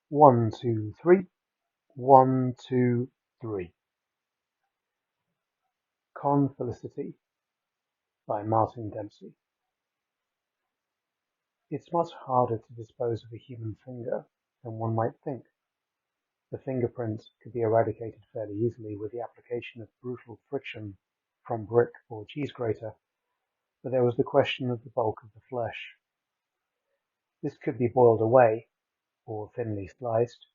One, two, three. 1, 2, 3. Confelicity by Martin Dempsey. It's much harder to dispose of a human finger than one might think. The fingerprint could be eradicated fairly easily with the application of brutal friction from brick or cheese grater, but there was the question of the bulk of the flesh. This could be boiled away, or thinly sliced,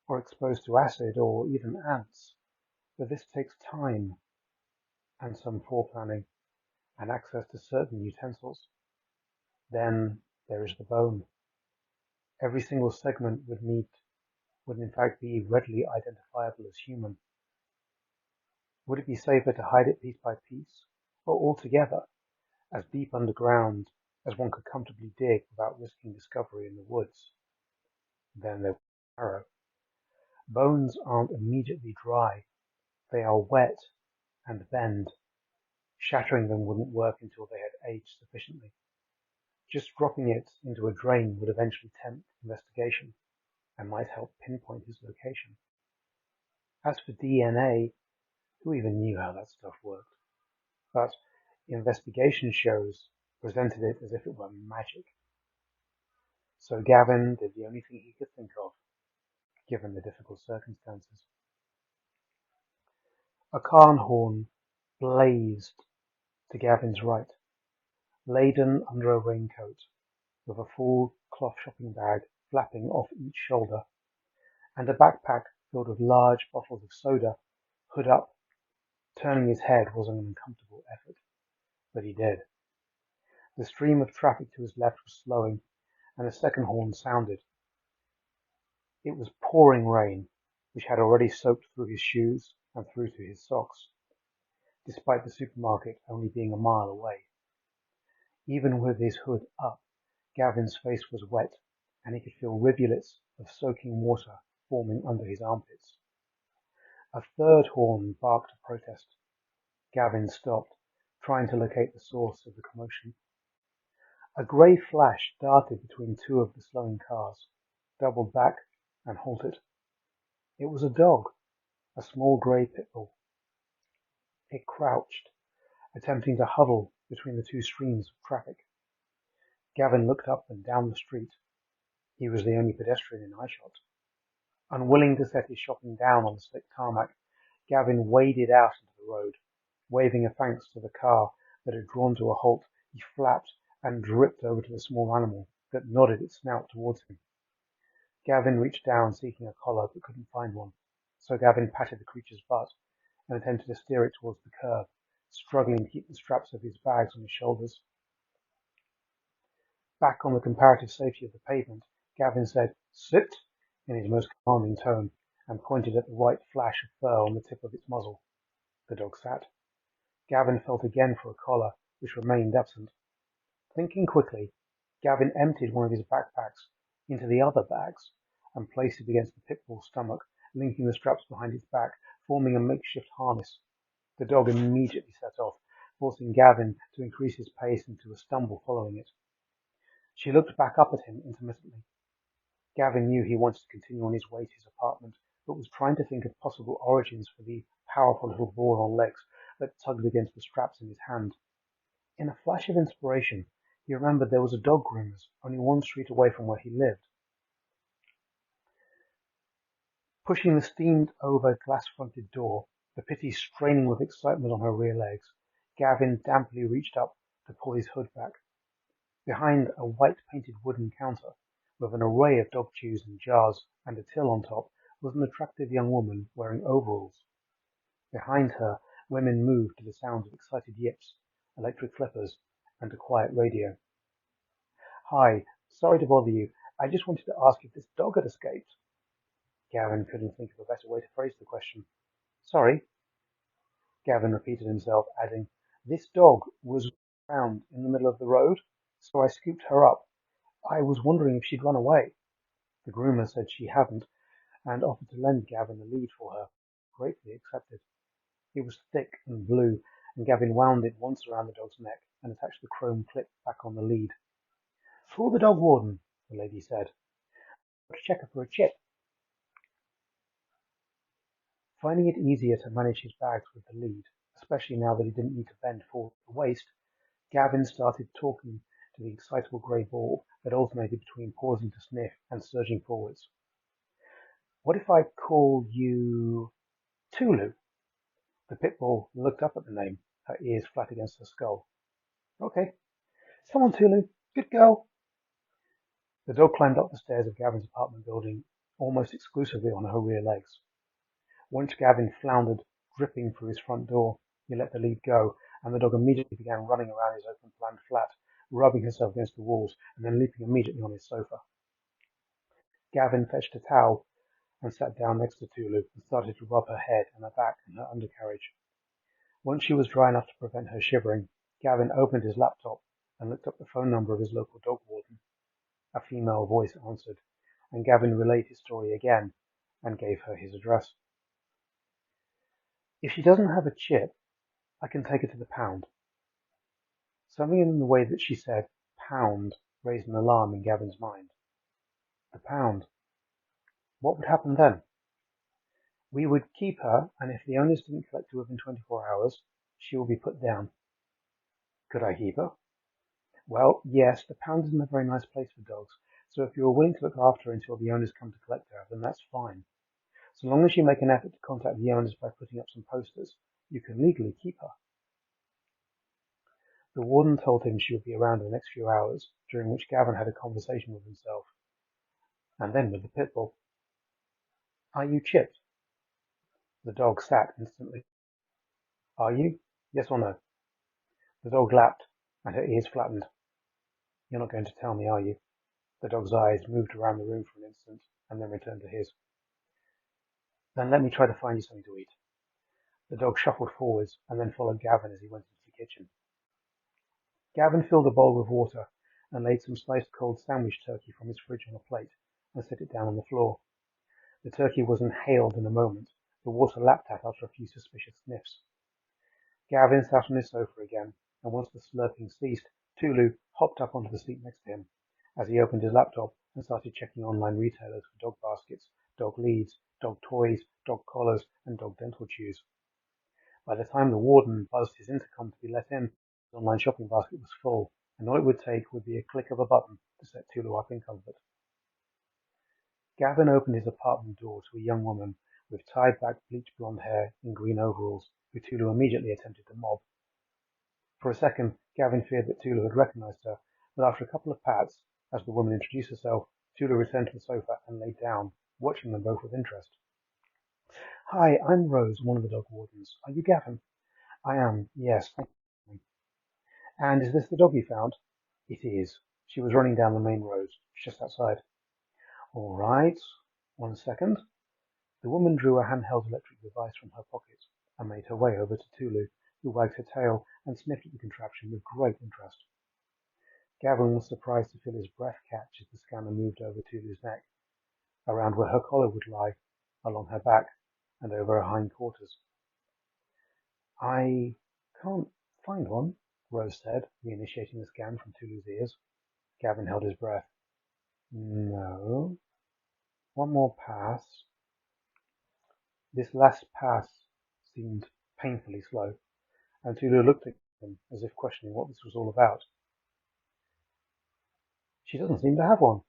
or exposed to acid or even ants, but this takes time and some foreplanning and access to certain utensils. Then there is the bone. Every single segment would in fact be readily identifiable as human. Would it be safer to hide it piece by piece, or altogether, as deep underground as one could comfortably dig without risking discovery in the woods? Then there was marrow. Bones aren't immediately dry, they are wet and bend. Shattering them wouldn't work until they had aged sufficiently. Just dropping it into a drain would eventually tempt investigation and might help pinpoint his location. As for DNA, who even knew how that stuff worked? But investigation shows presented it as if it were magic. So Gavin did the only thing he could think of, given the difficult circumstances. A Carn horn blazed to Gavin's right, laden under a raincoat, with a full cloth shopping bag flapping off each shoulder, and a backpack filled with large bottles of soda, hood up. Turning his head was an uncomfortable effort, but he did. The stream of traffic to his left was slowing, and a second horn sounded. It was pouring rain, which had already soaked through his shoes and through to his socks, despite the supermarket only being a mile away. Even with his hood up, Gavin's face was wet, and he could feel rivulets of soaking water forming under his armpits. A third horn barked a protest. Gavin stopped, trying to locate the source of the commotion. A grey flash darted between two of the slowing cars, doubled back, and halted. It was a dog, a small grey pit bull. It crouched, attempting to huddle between the two streams of traffic. Gavin looked up and down the street. He was the only pedestrian in eyeshot. Unwilling to set his shopping down on the slick tarmac, Gavin waded out into the road. Waving a thanks to the car that had drawn to a halt, he flapped and dripped over to the small animal that nodded its snout towards him. Gavin reached down seeking a collar but couldn't find one, so Gavin patted the creature's butt and attempted to steer it towards the curb, struggling to keep the straps of his bags on his shoulders. Back on the comparative safety of the pavement, Gavin said, "Sit," in his most commanding tone, and pointed at the white flash of fur on the tip of its muzzle. The dog sat. Gavin felt again for a collar, which remained absent. Thinking quickly, Gavin emptied one of his backpacks into the other bags and placed it against the pit bull's stomach, linking the straps behind its back, forming a makeshift harness. The dog immediately set off, forcing Gavin to increase his pace and to a stumble following it. She looked back up at him intermittently. Gavin knew he wanted to continue on his way to his apartment, but was trying to think of possible origins for the powerful little ball on legs that tugged against the straps in his hand. In a flash of inspiration, he remembered there was a dog groomer's only one street away from where he lived. Pushing the steamed-over glass-fronted door, the Pitty straining with excitement on her rear legs, Gavin damply reached up to pull his hood back. Behind a white-painted wooden counter, with an array of dog chews and jars and a till on top, was an attractive young woman wearing overalls. Behind her, women moved to the sounds of excited yips, electric flippers, and a quiet radio. "Hi, sorry to bother you. I just wanted to ask if this dog had escaped." Gavin couldn't think of a better way to phrase the question. "Sorry?" Gavin repeated himself, adding, "This dog was found in the middle of the road, so I scooped her up. I was wondering if she'd run away." The groomer said she hadn't, and offered to lend Gavin the lead for her. Gratefully accepted. It was thick and blue, and Gavin wound it once around the dog's neck and attached the chrome clip back on the lead. "Fool the dog warden," the lady said. "To check her for a chip. Finding it easier to manage his bags with the lead, especially now that he didn't need to bend forward at the waist, Gavin started talking to the excitable grey ball that alternated between pausing to sniff and surging forwards. "What if I call you Tulu?" The pit bull looked up at the name, her ears flat against her skull. "Okay. Come on, Tulu. Good girl." The dog climbed up the stairs of Gavin's apartment building almost exclusively on her rear legs. Once Gavin floundered, dripping through his front door, he let the lead go, and the dog immediately began running around his open-planned flat, rubbing herself against the walls and then leaping immediately on his sofa. Gavin fetched a towel and sat down next to Tulu and started to rub her head and her back and her undercarriage. Once she was dry enough to prevent her shivering, Gavin opened his laptop and looked up the phone number of his local dog warden. A female voice answered, and Gavin relayed his story again and gave her his address. "If she doesn't have a chip, I can take her to the pound." Something in the way that she said "pound" raised an alarm in Gavin's mind. The pound. What would happen then? "We would keep her, and if the owners didn't collect her within 24 hours, she will be put down." "Could I keep her?" "Well, yes, the pound isn't a very nice place for dogs, so if you are willing to look after her until the owners come to collect her, then that's fine. So long as you make an effort to contact the owners by putting up some posters, you can legally keep her." The warden told him she would be around in the next few hours, during which Gavin had a conversation with himself, and then with the pit bull. "Are you chipped?" The dog sat instantly. "Are you? Yes or no?" The dog lapped, and her ears flattened. "You're not going to tell me, are you?" The dog's eyes moved around the room for an instant, and then returned to his. "Then let me try to find you something to eat." The dog shuffled forwards, and then followed Gavin as he went into the kitchen. Gavin filled a bowl with water and laid some sliced cold sandwich turkey from his fridge on a plate and set it down on the floor. The turkey was inhaled in a moment, the water lapped at after a few suspicious sniffs. Gavin sat on his sofa again, and once the slurping ceased, Tulu hopped up onto the seat next to him as he opened his laptop and started checking online retailers for dog baskets, dog leads, dog toys, dog collars, and dog dental chews. By the time the warden buzzed his intercom to be let in, his online shopping basket was full, and all it would take would be a click of a button to set Tulu up in comfort. Gavin opened his apartment door to a young woman with tied-back bleach blonde hair in green overalls, who Tulu immediately attempted to mob. For a second, Gavin feared that Tulu had recognized her, but after a couple of pats, as the woman introduced herself, Tulu returned to the sofa and lay down, watching them both with interest. "Hi, I'm Rose, one of the dog wardens. Are you Gavin?" "I am, yes, thank you." "And is this the dog you found?" "It is. She was running down the main road, just outside." "All right. 1 second." The woman drew a handheld electric device from her pocket and made her way over to Tulu, who wagged her tail and sniffed at the contraption with great interest. Gavin was surprised to feel his breath catch as the scanner moved over Tulu's neck, around where her collar would lie, along her back, and over her hindquarters. "I can't find one," Rose said, reinitiating the scan from Tulu's ears. Gavin held his breath. "No. One more pass." This last pass seemed painfully slow, and Tulu looked at him as if questioning what this was all about. "She doesn't seem to have one."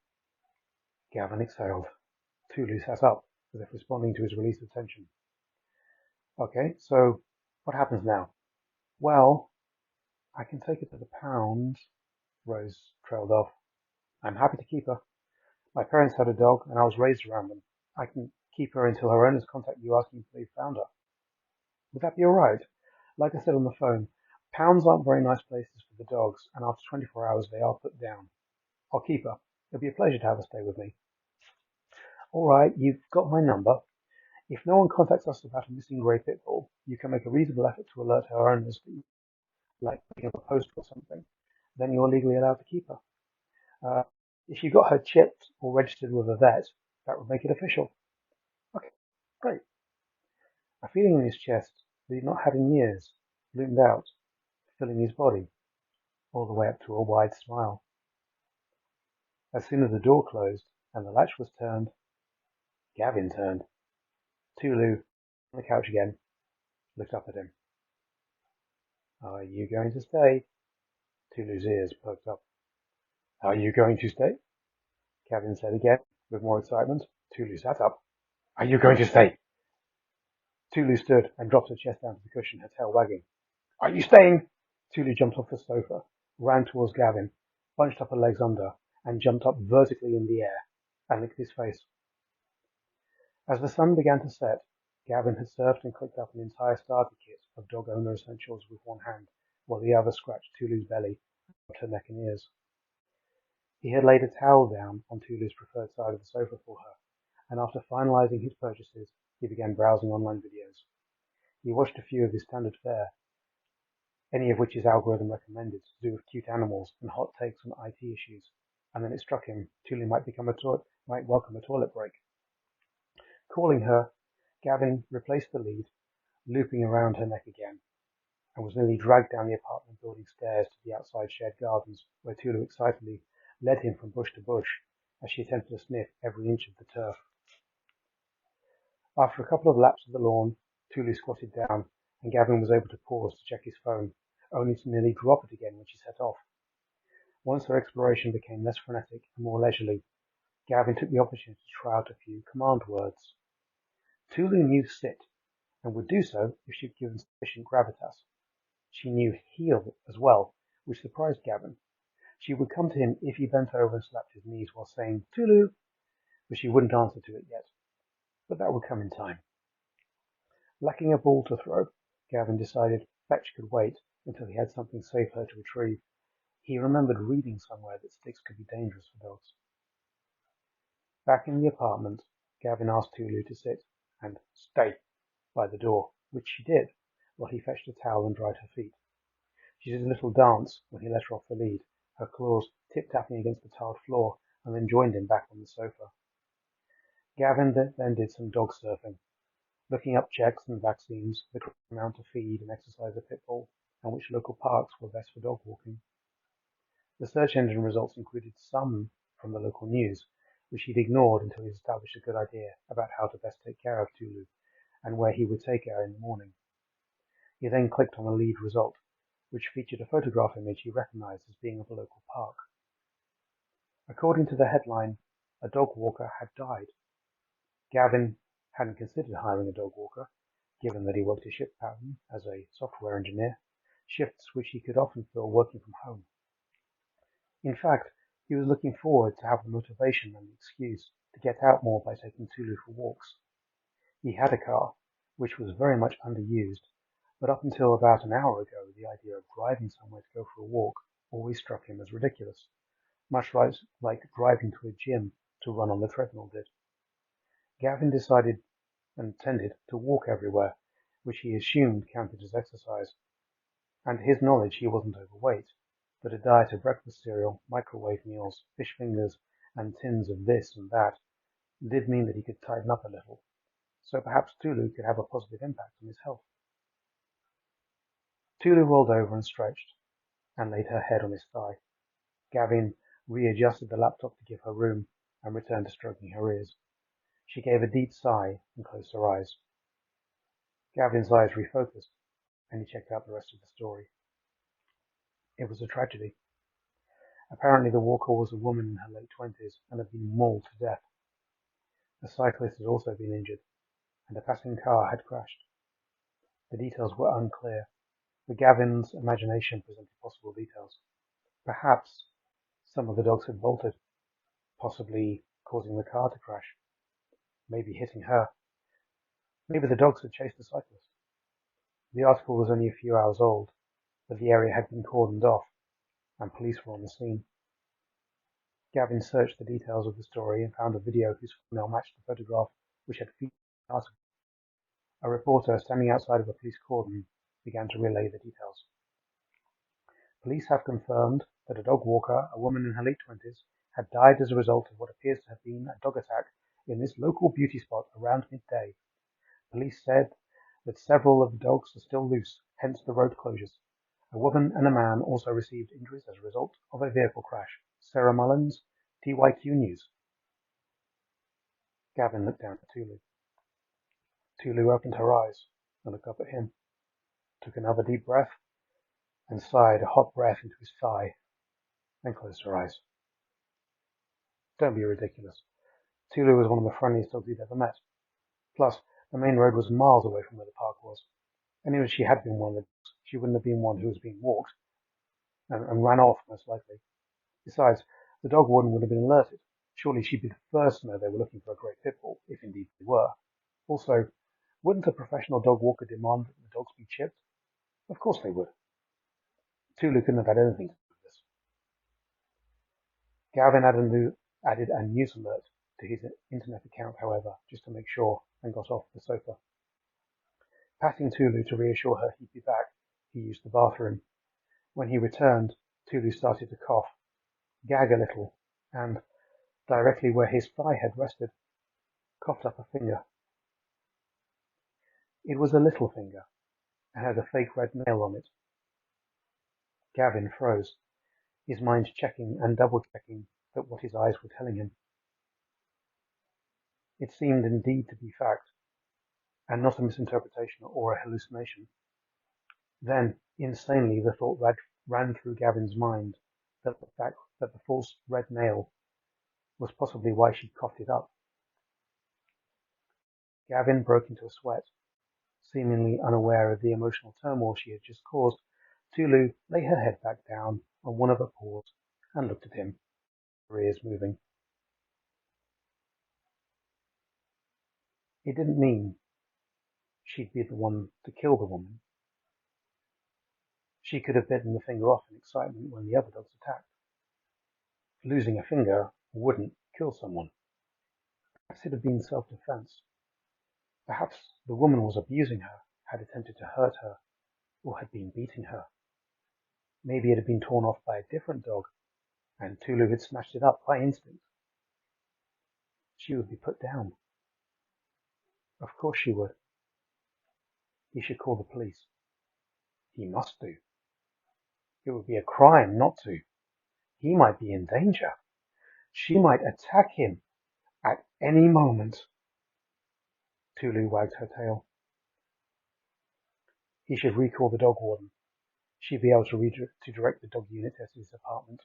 Gavin exhaled. Tulu sat up, as if responding to his release of tension. "Okay, so what happens now?" "Well, I can take her to the pound." Rose trailed off. "I'm happy to keep her. My parents had a dog, and I was raised around them. I can keep her until her owners contact you asking if they've found her." "Would that be all right? Like I said on the phone, pounds aren't very nice places for the dogs, and after 24 hours they are put down. I'll keep her. It'll be a pleasure to have her stay with me." "All right, you've got my number. If no one contacts us about a missing grey pit bull, you can make a reasonable effort to alert her owners that you like putting up a post or something. Then you're legally allowed to keep her. Uh, if you got her chipped or registered with a vet, that would make it official." "Okay, great." A feeling in his chest that he'd not had in years loomed out, filling his body, all the way up to a wide smile. As soon as the door closed and the latch was turned, Gavin turned. Tulu on the couch again, looked up at him. Are you going to stay? Tulu's ears perked up. Are you going to stay? Gavin said again, with more excitement. Tulu sat up. Are you going to stay? Tulu stood and dropped her chest down to the cushion, her tail wagging. Are you staying? Tulu jumped off the sofa, ran towards Gavin, bunched up her legs under, and jumped up vertically in the air and licked his face. As the sun began to set, Gavin had surfed and clicked up an entire starter kit of dog owner essentials with one hand, while the other scratched Tulu's belly and rubbed her neck and ears. He had laid a towel down on Tulu's preferred side of the sofa for her, and after finalizing his purchases, he began browsing online videos. He watched a few of his standard fare, any of which his algorithm recommended, to do with cute animals and hot takes on IT issues, and then it struck him Tulu might welcome a toilet break. Calling her, Gavin replaced the lead, looping around her neck again, and was nearly dragged down the apartment building stairs to the outside shared gardens, where Tulu excitedly led him from bush to bush as she attempted to sniff every inch of the turf. After a couple of laps of the lawn, Tulu squatted down, and Gavin was able to pause to check his phone, only to nearly drop it again when she set off. Once her exploration became less frenetic and more leisurely, Gavin took the opportunity to try out a few command words. Tulu knew sit, and would do so if she had given sufficient gravitas. She knew heel as well, which surprised Gavin. She would come to him if he bent over and slapped his knees while saying Tulu, but she wouldn't answer to it yet. But that would come in time. Lacking a ball to throw, Gavin decided Fetch could wait until he had something safe for her to retrieve. He remembered reading somewhere that sticks could be dangerous for dogs. Back in the apartment, Gavin asked Tulu to sit and stay by the door, which she did, while he fetched a towel and dried her feet. She did a little dance when he let her off the lead, her claws tip-tapping against the tiled floor, and then joined him back on the sofa. Gavin then did some dog surfing, looking up checks and vaccines, the correct amount to feed and exercise a pit bull, and which local parks were best for dog walking. The search engine results included some from the local news, which he'd ignored until he'd established a good idea about how to best take care of Tulu and where he would take her in the morning. He then clicked on the lead result, which featured a photograph image he recognized as being of a local park. According to the headline, a dog walker had died. Gavin hadn't considered hiring a dog walker, given that he worked a shift pattern as a software engineer, shifts which he could often fill working from home. In fact, he was looking forward to have the motivation and the excuse to get out more by taking Tulu for walks. He had a car, which was very much underused, but up until about an hour ago, the idea of driving somewhere to go for a walk always struck him as ridiculous, much like driving to a gym to run on the treadmill did. Gavin decided and tended to walk everywhere, which he assumed counted as exercise, and to his knowledge he wasn't overweight, but a diet of breakfast cereal, microwave meals, fish fingers, and tins of this and that did mean that he could tighten up a little, so perhaps Tulu could have a positive impact on his health. Tulu rolled over and stretched, and laid her head on his thigh. Gavin readjusted the laptop to give her room, and returned to stroking her ears. She gave a deep sigh and closed her eyes. Gavin's eyes refocused, and he checked out the rest of the story. It was a tragedy. Apparently the walker was a woman in her late 20s and had been mauled to death. A cyclist had also been injured, and a passing car had crashed. The details were unclear, but Gavin's imagination presented possible details. Perhaps some of the dogs had bolted, possibly causing the car to crash, maybe hitting her. Maybe the dogs had chased the cyclist. The article was only a few hours old, but the area had been cordoned off, and police were on the scene. Gavin searched the details of the story and found a video whose thumbnail matched the photograph which had featured the article. A reporter standing outside of a police cordon began to relay the details. Police have confirmed that a dog walker, a woman in her late 20s, had died as a result of what appears to have been a dog attack in this local beauty spot around midday. Police said that several of the dogs are still loose, hence the road closures. A woman and a man also received injuries as a result of a vehicle crash. Sarah Mullins, TYQ News. Gavin looked down at Tulu. Tulu opened her eyes and looked up at him, took another deep breath, and sighed a hot breath into his thigh, then closed her eyes. Don't be ridiculous. Tulu was one of the friendliest dogs he'd ever met. Plus, the main road was miles away from where the park was. And even if she had been one of the dogs, she wouldn't have been one who was being walked and ran off, most likely. Besides, the dog warden would have been alerted. Surely she'd be the first to know they were looking for a great pit bull, if indeed they were. Also, wouldn't a professional dog walker demand that the dogs be chipped? Of course they would. Tulu couldn't have had anything to do with this. Gavin added a news alert to his internet account, however, just to make sure, and got off the sofa. Patting Tulu to reassure her he'd be back, he used the bathroom. When he returned, Tulu started to cough, gag a little, and, directly where his thigh had rested, coughed up a finger. It was a little finger, and had a fake red nail on it. Gavin froze, his mind checking and double-checking that what his eyes were telling him. It seemed indeed to be fact, and not a misinterpretation or a hallucination. Then, insanely, the thought ran through Gavin's mind that the fact that the false red nail was possibly why she'd coughed it up. Gavin broke into a sweat. Seemingly unaware of the emotional turmoil she had just caused, Tulu lay her head back down on one of her paws and looked at him, her ears moving. It didn't mean she'd be the one to kill the woman. She could have bitten the finger off in excitement when the other dogs attacked. Losing a finger wouldn't kill someone. Perhaps it had been self-defense. Perhaps the woman was abusing her, had attempted to hurt her, or had been beating her. Maybe it had been torn off by a different dog, and Tulu had smashed it up by instinct. She would be put down. Of course she would. He should call the police. He must do. It would be a crime not to. He might be in danger. She might attack him at any moment. Tulu wagged her tail. He should recall the dog warden. She'd be able to direct the dog unit to his apartment.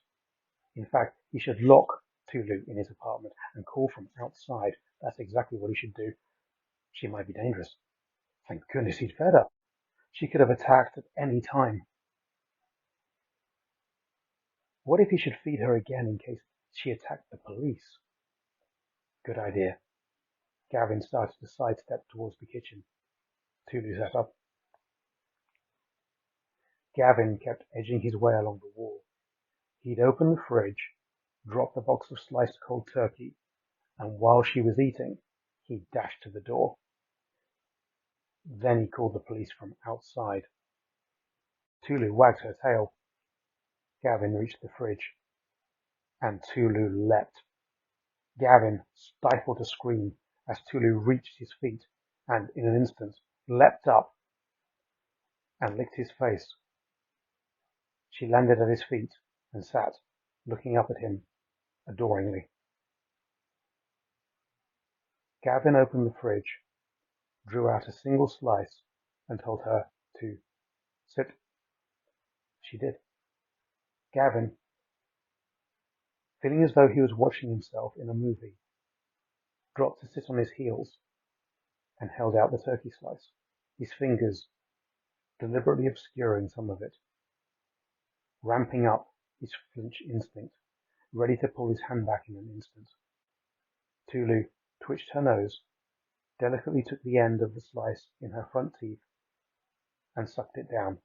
In fact, he should lock Tulu in his apartment and call from outside. That's exactly what he should do. She might be dangerous. Thank goodness he'd fed her. She could have attacked at any time. What if he should feed her again in case she attacked the police? Good idea. Gavin started to sidestep towards the kitchen. Tulu sat up. Gavin kept edging his way along the wall. He'd opened the fridge, dropped the box of sliced cold turkey, and while she was eating, he dashed to the door. Then he called the police from outside. Tulu wagged her tail. Gavin reached the fridge, and Tulu leapt. Gavin stifled a scream as Tulu reached his feet and, in an instant, leapt up and licked his face. She landed at his feet and sat, looking up at him adoringly. Gavin opened the fridge, drew out a single slice, and told her to sit. She did. Gavin, feeling as though he was watching himself in a movie, dropped to sit on his heels and held out the turkey slice, his fingers deliberately obscuring some of it, ramping up his flinch instinct, ready to pull his hand back in an instant. Tulu twitched her nose, delicately took the end of the slice in her front teeth, and sucked it down.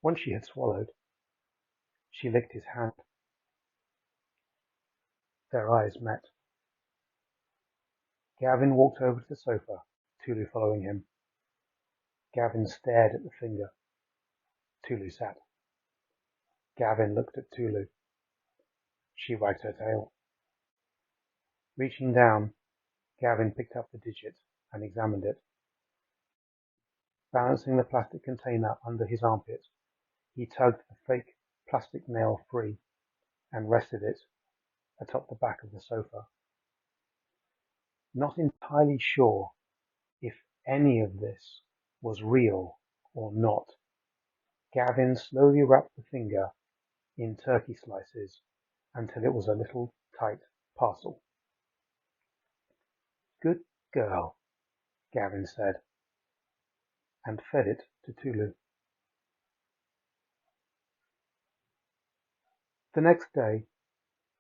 Once she had swallowed, she licked his hand. Their eyes met. Gavin walked over to the sofa, Tulu following him. Gavin stared at the finger. Tulu sat. Gavin looked at Tulu. She wagged her tail. Reaching down, Gavin picked up the digit and examined it. Balancing the plastic container under his armpit, he tugged the fake plastic nail free and rested it atop the back of the sofa. Not entirely sure if any of this was real or not. Gavin slowly wrapped the finger in turkey slices until it was a little tight parcel. "Good girl," Gavin said, and fed it to Tulu. The next day,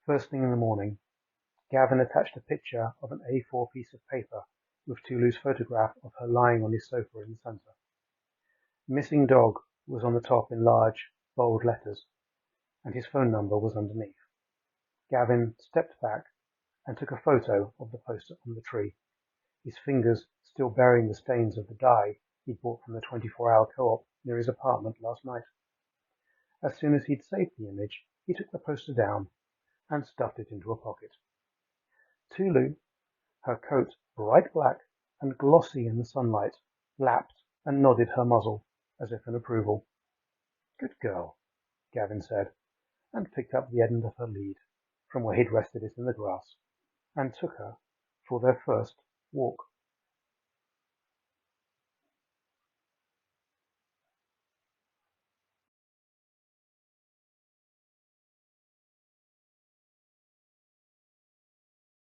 first thing in the morning, Gavin attached a picture of an A4 piece of paper with Tulu's photograph of her lying on his sofa in the centre. "Missing dog" was on the top in large, bold letters, and his phone number was underneath. Gavin stepped back and took a photo of the poster on the tree, his fingers still bearing the stains of the dye he'd bought from the 24-hour co-op near his apartment last night. As soon as he'd saved the image, he took the poster down and stuffed it into a pocket. Tulu, her coat bright black and glossy in the sunlight, lapped and nodded her muzzle as if in approval. "Good girl," Gavin said, and picked up the end of her lead from where he'd rested it in the grass and took her for their first walk.